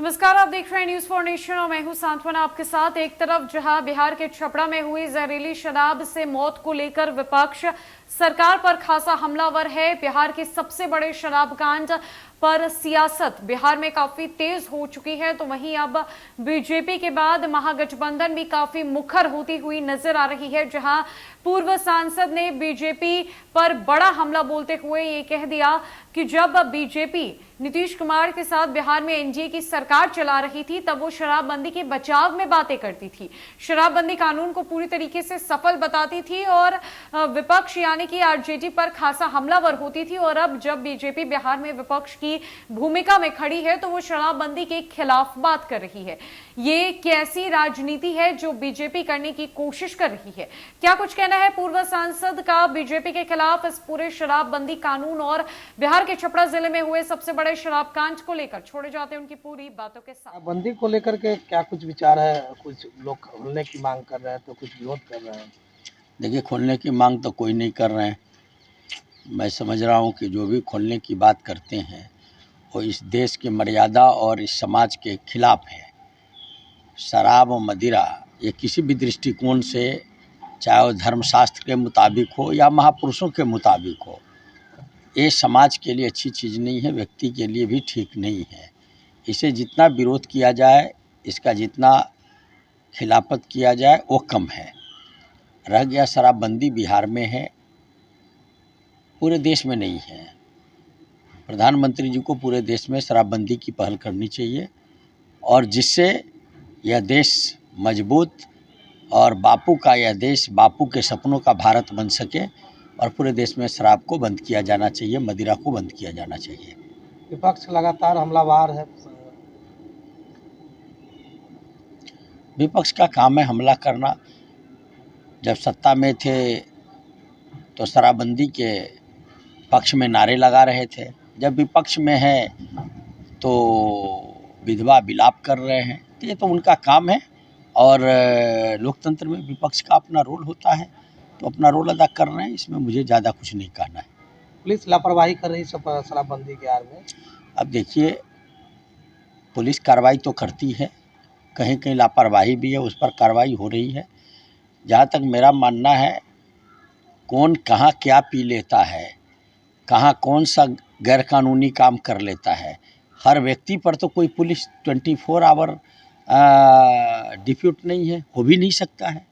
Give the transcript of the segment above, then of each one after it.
नमस्कार, आप देख रहे हैं न्यूज फॉर नेशन और मैं हूं सांत्वना आपके साथ। एक तरफ जहां बिहार के छपरा में हुई जहरीली शराब से मौत को लेकर विपक्ष सरकार पर खासा हमलावर है। बिहार के सबसे बड़े शराब कांड पर सियासत बिहार में काफी तेज हो चुकी है, तो वहीं अब बीजेपी के बाद महागठबंधन भी काफी मुखर होती हुई नजर आ रही है। जहां पूर्व सांसद ने बीजेपी पर बड़ा हमला बोलते हुए ये कह दिया कि जब बीजेपी नीतीश कुमार के साथ बिहार में एनडीए की सरकार चला रही थी तब वो शराबबंदी के बचाव में बातें करती थी, शराबबंदी कानून को पूरी तरीके से सफल बताती थी और विपक्ष यानी कि आरजेडी पर खासा हमलावर होती थी। और अब जब बीजेपी बिहार में विपक्ष की भूमिका में खड़ी है तो वो शराबबंदी के खिलाफ बात कर रही है। ये कैसी राजनीति है जो बीजेपी करने की कोशिश कर रही है? क्या कुछ कहना है पूर्व सांसद का बीजेपी के खिलाफ इस पूरे शराबबंदी कानून और बिहार के छपरा जिले में हुए सबसे बड़े शराब कांड को लेकर? छोड़े जाते हैं उनकी पूरी बातों के साथ। बंदी को लेकर के क्या कुछ विचार है? कुछ लोग खोलने की मांग कर रहे हैं तो कुछ विरोध कर रहे हैं। देखिए, खोलने की मांग तो कोई नहीं कर रहे हैं। मैं समझ रहा हूँ कि जो भी खोलने की बात करते हैं वो इस देश की मर्यादा और इस समाज के खिलाफ है। शराब और मदिरा ये किसी भी दृष्टिकोण से, चाहे वो धर्मशास्त्र के मुताबिक हो या महापुरुषों के मुताबिक हो, ये समाज के लिए अच्छी चीज़ नहीं है, व्यक्ति के लिए भी ठीक नहीं है। इसे जितना विरोध किया जाए, इसका जितना खिलाफत किया जाए वो कम है। रह गया शराबबंदी बिहार में है, पूरे देश में नहीं है। प्रधानमंत्री जी को पूरे देश में शराबबंदी की पहल करनी चाहिए और जिससे यह देश मजबूत और बापू का यह देश, बापू के सपनों का भारत बन सके और पूरे देश में शराब को बंद किया जाना चाहिए, मदिरा को बंद किया जाना चाहिए। विपक्ष लगातार हमलावर है। विपक्ष का काम है हमला करना। जब सत्ता में थे तो शराबबंदी के पक्ष में नारे लगा रहे थे, जब विपक्ष में है तो विधवा विलाप कर रहे हैं। तो ये तो उनका काम है और लोकतंत्र में विपक्ष का अपना रोल होता है, तो अपना रोल अदा कर रहे हैं। इसमें मुझे ज़्यादा कुछ नहीं कहना है। पुलिस लापरवाही कर रही है शराबबंदी के आड़ में। अब देखिए, पुलिस कार्रवाई तो करती है, कहीं कहीं लापरवाही भी है, उस पर कार्रवाई हो रही है। जहाँ तक मेरा मानना है, कौन कहाँ क्या पी लेता है, कहाँ कौन सा गैरकानूनी काम कर लेता है, हर व्यक्ति पर तो कोई पुलिस 24 आवर डिप्यूट नहीं है, हो भी नहीं सकता है।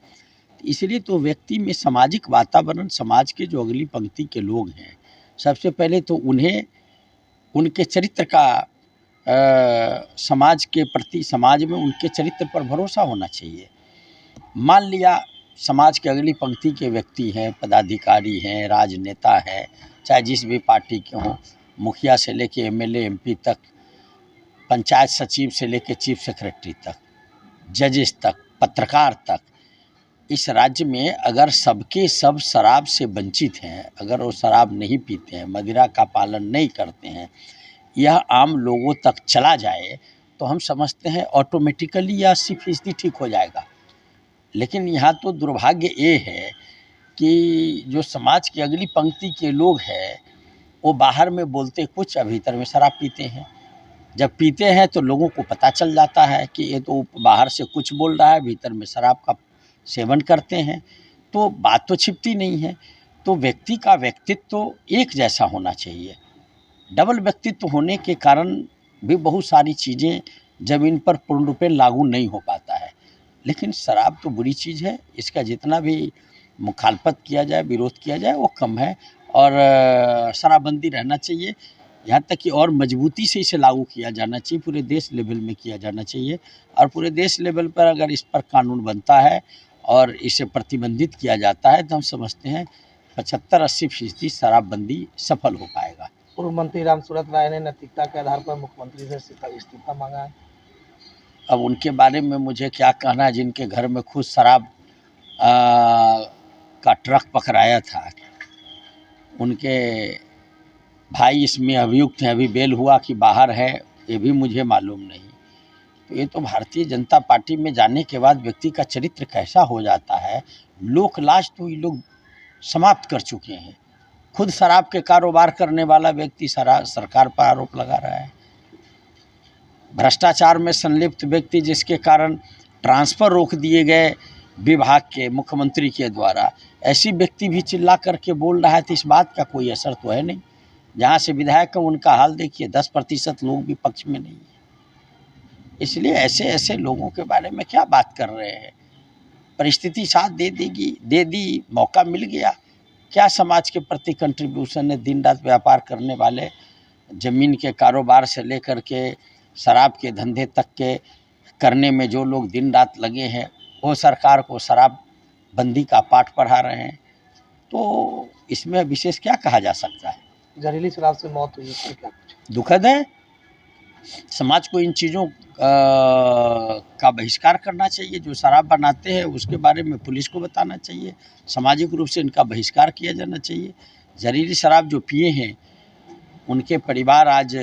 इसलिए तो व्यक्ति में सामाजिक वातावरण, समाज के जो अगली पंक्ति के लोग हैं, सबसे पहले तो उन्हें उनके चरित्र का समाज के प्रति, समाज में उनके चरित्र पर भरोसा होना चाहिए। मान लिया समाज के अगली पंक्ति के व्यक्ति हैं, पदाधिकारी हैं, राजनेता हैं, चाहे जिस भी पार्टी के हों, मुखिया से लेके एमएलए एमपी तक, पंचायत सचिव से लेके चीफ सेक्रेटरी तक, जजेस तक, पत्रकार तक, इस राज्य में अगर सबके सब शराब से वंचित हैं, अगर वो शराब नहीं पीते हैं, मदिरा का पालन नहीं करते हैं, यह आम लोगों तक चला जाए तो हम समझते हैं ऑटोमेटिकली या 80% ठीक हो जाएगा। लेकिन यहाँ तो दुर्भाग्य ये है कि जो समाज की अगली पंक्ति के लोग हैं वो बाहर में बोलते कुछ, भीतर में शराब पीते हैं। जब पीते हैं तो लोगों को पता चल जाता है कि ये तो बाहर से कुछ बोल रहा है, भीतर में शराब का सेवन करते हैं, तो बात तो छिपती नहीं है। तो व्यक्ति का व्यक्तित्व तो एक जैसा होना चाहिए। डबल व्यक्तित्व होने के कारण भी बहुत सारी चीज़ें जब इन पर पूर्ण रूप से लागू नहीं हो पाता है। लेकिन शराब तो बुरी चीज़ है, इसका जितना भी मुखालफत किया जाए, विरोध किया जाए वो कम है और शराबबंदी रहना चाहिए। यहाँ तक कि और मजबूती से इसे लागू किया जाना चाहिए, पूरे देश लेवल में किया जाना चाहिए। और पूरे देश लेवल पर अगर इस पर कानून बनता है और इसे प्रतिबंधित किया जाता है तो हम समझते हैं 75-80% शराबबंदी सफल हो पाएगा। पूर्व मंत्री रामसूरत राय ने नैतिकता के आधार पर मुख्यमंत्री से इस्तीफा मांगा है। अब उनके बारे में मुझे क्या कहना है, जिनके घर में खुद शराब का ट्रक पकड़ाया था। उनके भाई इसमें अभियुक्त हैं, अभी बेल हुआ कि बाहर है ये भी मुझे मालूम नहीं। तो ये तो भारतीय जनता पार्टी में जाने के बाद व्यक्ति का चरित्र कैसा हो जाता है, लोक लाज तो ये लोग समाप्त कर चुके हैं। खुद शराब के कारोबार करने वाला व्यक्ति सरकार पर आरोप लगा रहा है। भ्रष्टाचार में संलिप्त व्यक्ति जिसके कारण ट्रांसफ़र रोक दिए गए विभाग के मुख्यमंत्री के द्वारा, ऐसी व्यक्ति भी चिल्ला करके बोल रहा है, तो इस बात का कोई असर तो है नहीं। जहाँ से विधायक हैं उनका हाल देखिए, 10% लोग भी पक्ष में नहीं है। इसलिए ऐसे ऐसे लोगों के बारे में क्या बात कर रहे हैं। परिस्थिति साथ दे दी, मौका मिल गया, क्या समाज के प्रति कंट्रीब्यूशन है। दिन रात व्यापार करने वाले, ज़मीन के कारोबार से लेकर के शराब के धंधे तक के करने में जो लोग दिन रात लगे हैं, वो सरकार को शराब बंदी का पाठ पढ़ा रहे हैं। तो इसमें विशेष क्या कहा जा सकता है। जहरीली शराब से मौत हुई है, क्या कुछ दुखद है। समाज को इन चीज़ों का बहिष्कार करना चाहिए। जो शराब बनाते हैं उसके बारे में पुलिस को बताना चाहिए, सामाजिक रूप से इनका बहिष्कार किया जाना चाहिए। जहरीली शराब जो पिए हैं उनके परिवार आज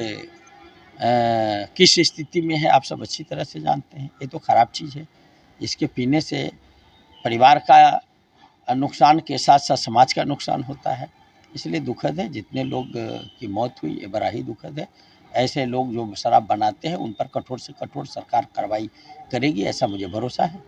किस स्थिति में है आप सब अच्छी तरह से जानते हैं। ये तो ख़राब चीज़ है। इसके पीने से परिवार का नुकसान के साथ साथ समाज का नुकसान होता है। इसलिए दुखद है, जितने लोग की मौत हुई ये बड़ा ही दुखद है। ऐसे लोग जो शराब बनाते हैं उन पर कठोर से कठोर सरकार कार्रवाई करेगी, ऐसा मुझे भरोसा है।